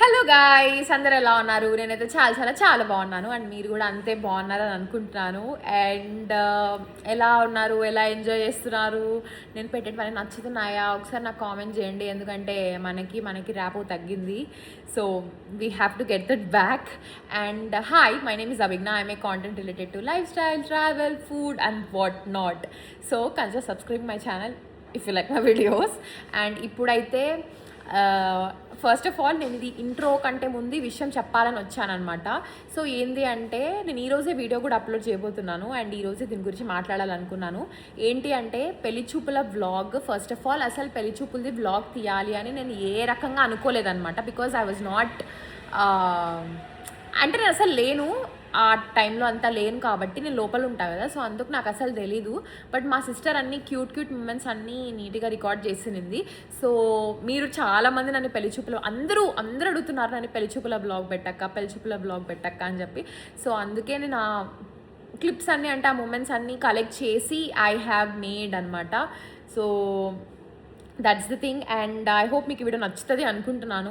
Hello guys, అందరు ఎలా ఉన్నారు? నేనైతే చాలా చాలా చాలా బాగున్నాను అండ్ మీరు కూడా అంతే బాగున్నారని అనుకుంటున్నాను. అండ్ ఎలా ఉన్నారు, ఎలా ఎంజాయ్ చేస్తున్నారు, నేను పెట్టేటివన్నీ నచ్చుతున్నాయా ఒకసారి నాకు కామెంట్ చేయండి. ఎందుకంటే మనకి ర్యాపో తగ్గింది. So we have to get that back. And hi, my name is Abhijna. I'm a content related to lifestyle, travel, food and what not. So consider subscribe my channel if you like my videos. And ఇప్పుడైతే first of all నేను ఇది intro కంటే ముందు ఈ విషయం చెప్పాలని వచ్చానమాట. So ఏంది అంటే, నేను ఈరోజే వీడియో కూడా అప్లోడ్ చేయబోతున్నాను అండ్ ఈరోజే దీని గురించి మాట్లాడాలనుకున్నాను. ఏంటి అంటే, పెళ్లి చూపుల వ్లాగ్. ఫస్ట్ ఆఫ్ ఆల్ అసలు పెళ్లి చూపులది వ్లాగ్ తీయాలి అని నేను ఏ రకంగా అనుకోలేదన్నమాట. బికాజ్ ఐ వాజ్ నాట్ అంటే నేను అసలు లేను ఆ టైంలో, అంతా లేను కాబట్టి నేను లోపల ఉంటాను కదా. సో అందుకు నాకు అసలు తెలీదు. బట్ మా సిస్టర్ అన్ని క్యూట్ మూమెంట్స్ అన్నీ నీట్గా రికార్డ్ చేసింది. సో మీరు చాలామంది నన్ను పెళ్లి చూపులో అందరూ అడుగుతున్నారు, నన్ను పెళ్లి చూపుల బ్లాగ్ పెట్టక్క అని చెప్పి. సో అందుకే నేను ఆ క్లిప్స్ అన్నీ, అంటే ఆ మూమెంట్స్ అన్నీ కలెక్ట్ చేసి ఐ హ్యావ్ మేడ్ అనమాట. So that's the thing. And I hope మీకు ఈ వీడియో నచ్చుతుంది అనుకుంటున్నాను.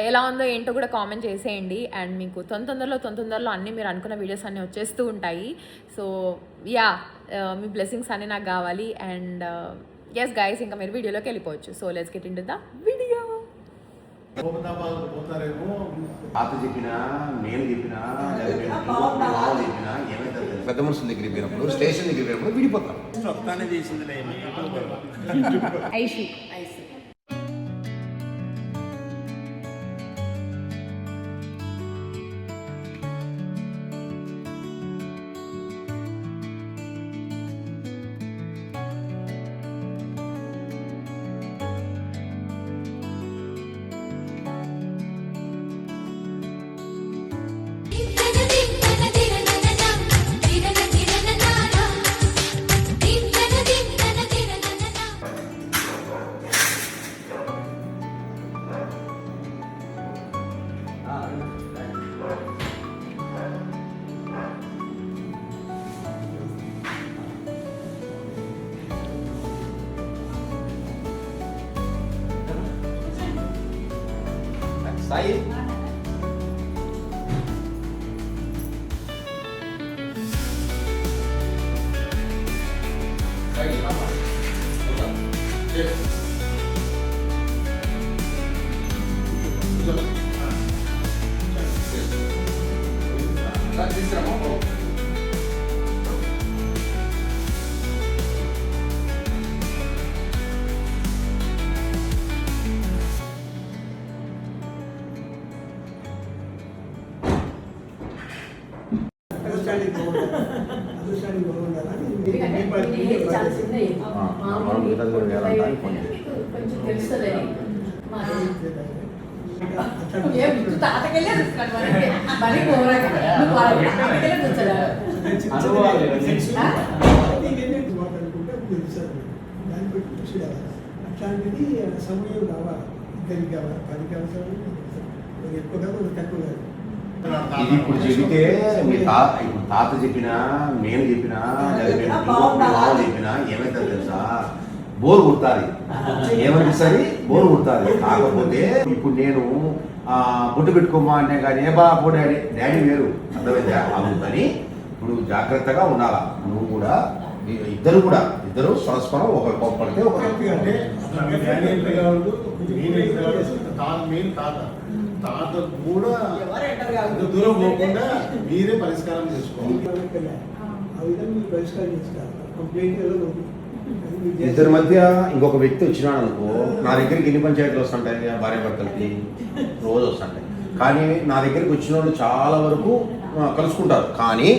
ఎలా ఉందో ఏంటో కూడా కామెంట్ చేసేయండి. అండ్ మీకు తొందరలో అన్నీ మీరు అనుకున్న వీడియోస్ అన్నీ వచ్చేస్తూ ఉంటాయి. సో యా, మీ బ్లెస్సింగ్స్ అన్నీ నాకు కావాలి. అండ్ ఎస్ గైస్, ఇంకా మీరు వీడియోలోకి వెళ్ళిపోవచ్చు. So let's get into the video. పెద్ద మనుషుల దగ్గర పోయినప్పుడు, స్టేషన్ దగ్గర పోయినప్పుడు విడిపోతాం. Sai. Sai, lama. Yes. అట్లాంటిది సమయం కావాలి, ఇద్దరికి కావాలి, 10కి అవసరం, ఎక్కువ తక్కువ. ఇది ఇప్పుడు చెబితే మీ తాత చెప్పినా, నేను చెప్పినా, మామ చెప్పినా ఏమైతుంది తెలుసా? బోర్ కుడుతుంది. ఏమనిపిస్తుంది? బోర్ కుడుతుంది. కాకపోతే ఇప్పుడు నేను బొట్టు పెట్టుకోమా అంటే కానీ ఏ బాబు డాడీ వేరు, అర్థమైందా? అందుకని ఇప్పుడు జాగ్రత్తగా ఉండాలా. నువ్వు కూడా, ఇద్దరు పరస్పరం ఒకరు కోపడితే ఒకరు తాత కూడా దూరం పోకుండా మీరే పరిష్కారం చేసుకోవాలి. ఇద్దరి మధ్య ఇంకొక వ్యక్తి వచ్చినాడు అనుకో, నా దగ్గరికి ఎన్ని పంచాయతీలు వస్తుంటాయి భార్య భర్తలకి? రోజు వస్తుంటాయి. కానీ నా దగ్గరికి వచ్చిన వాళ్ళు చాలా వరకు కలుసుకుంటారు. కానీ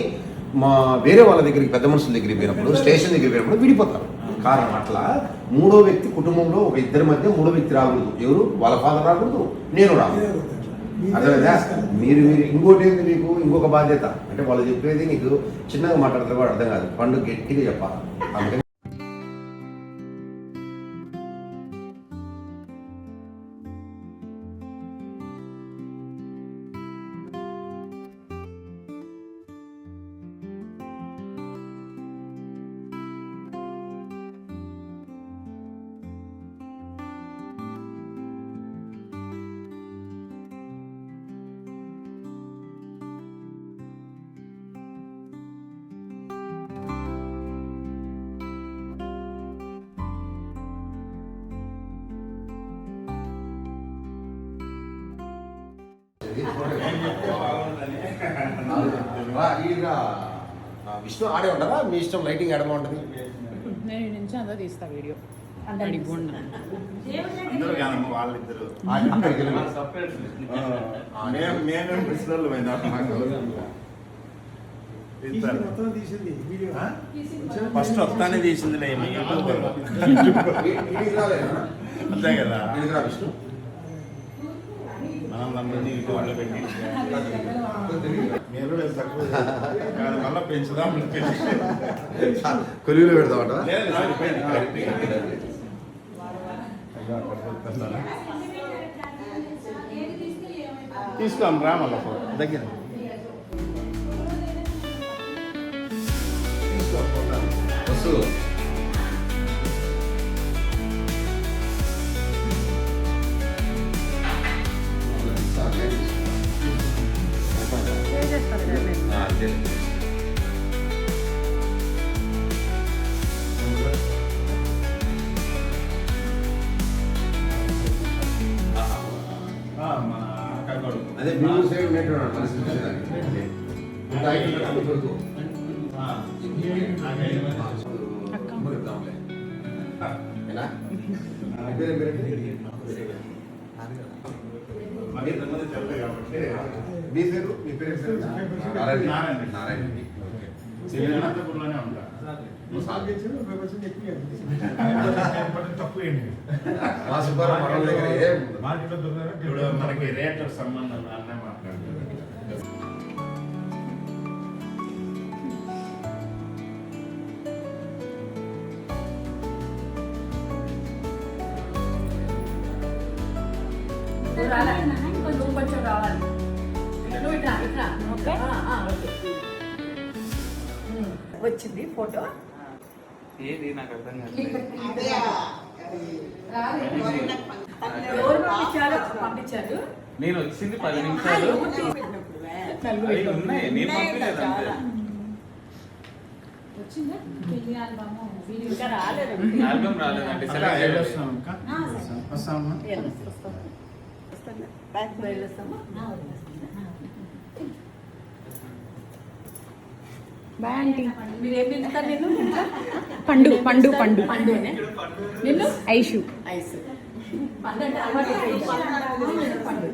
వేరే వాళ్ళ దగ్గరికి, పెద్ద మనుషుల దగ్గరికి పోయినప్పుడు, స్టేషన్ దగ్గరికి పోయినప్పుడు విడిపోతారు. కారణం అట్లా మూడో వ్యక్తి కుటుంబంలో ఒక ఇద్దరి మధ్య మూడో వ్యక్తి రాకూడదు. ఎవరు? వాళ్ళ ఫాదర్ రాకూడదు, నేను రాకూడదు. అర్థమైందా? మీరు ఇంకోటి ఏంది, మీకు ఇంకొక బాధ్యత. అంటే వాళ్ళు చెప్పేది నీకు చిన్నగా మాట్లాడితే కూడా అర్థం కాదు, పండుగ గట్టిగా చెప్పాలి. అందుకని విష్ణు ఆడే ఉంటారా? మీ ఇష్టం, లైటింగ్ ఆడ బాగుంటుంది. నేను నుంచి అంతా తీస్తా వీడియో. అందరూ కాదమ్మ, వాళ్ళిద్దరు అక్కడికి వెళ్ళి. మేమేం పిచ్చినోళ్ళు పోయినా మొత్తం తీసింది వీడియో. ఫస్ట్ వస్తానే తీసిందిలే యూట్యూబ్ ఇంటికి రాలేదా? అంతే కదా. ఇంటికి రా విష్ణు. మనం అందరినీ యూట్యూబ్లో పెట్టి మీరు కూడా తక్కువ కాదు, మళ్ళీ పెంచుదాం. కొలువులో పెడతామట. లేదు, సరిపోయింది. తీసుకోం రా మళ్ళీ దగ్గర వస్తు మన అక్క కొడుకు. అదే బ్లూ సైడ్ నెట్వర్క్ మనసు చూసేదానికి. మీ పేరు? మీ పేరు నారాయణ. నారాయణ. శ్రీకాంతపురంలోనే ఉంటా. తక్కువ ఏంటి మా సుబ్బారావు మనోళ్ళ దగ్గర ఏం మార్కెట్లో దొరికారా? ఇప్పుడు మనకి రేట్ సంబంధం అన్నీ మాట్లాడుతున్నాం. నువ్వు కొంచెం రావాలి. నువ్వు ఇట్లా ఇట్లా. ఓకే. వచ్చింది ఫోటో. ఏది నాకు అర్థం కాదు. ఎవరు పంపించారు? పంపించారు. నేను వచ్చింది 10 నిమిషాలు అవి ఉన్నాయి, నేను పంపించలేదు అంతే. వచ్చిందా? పెళ్లి ఆల్బమ్ ఇంకా రాలేదు. ఆల్బమ్ రాలేదండి. అక్క, సెలెక్ట్ ఏడు చేయలేదు. వస్తున్నాం ఇంకా? వస్తామా? Bye aunty. మీరేం పిలుస్తారు నిన్ను? పండు పండు పండు పండునే. నిన్ను ఐషు. ఐస్. పండు అంటే అలవాటు అయిపోయింది. పండు.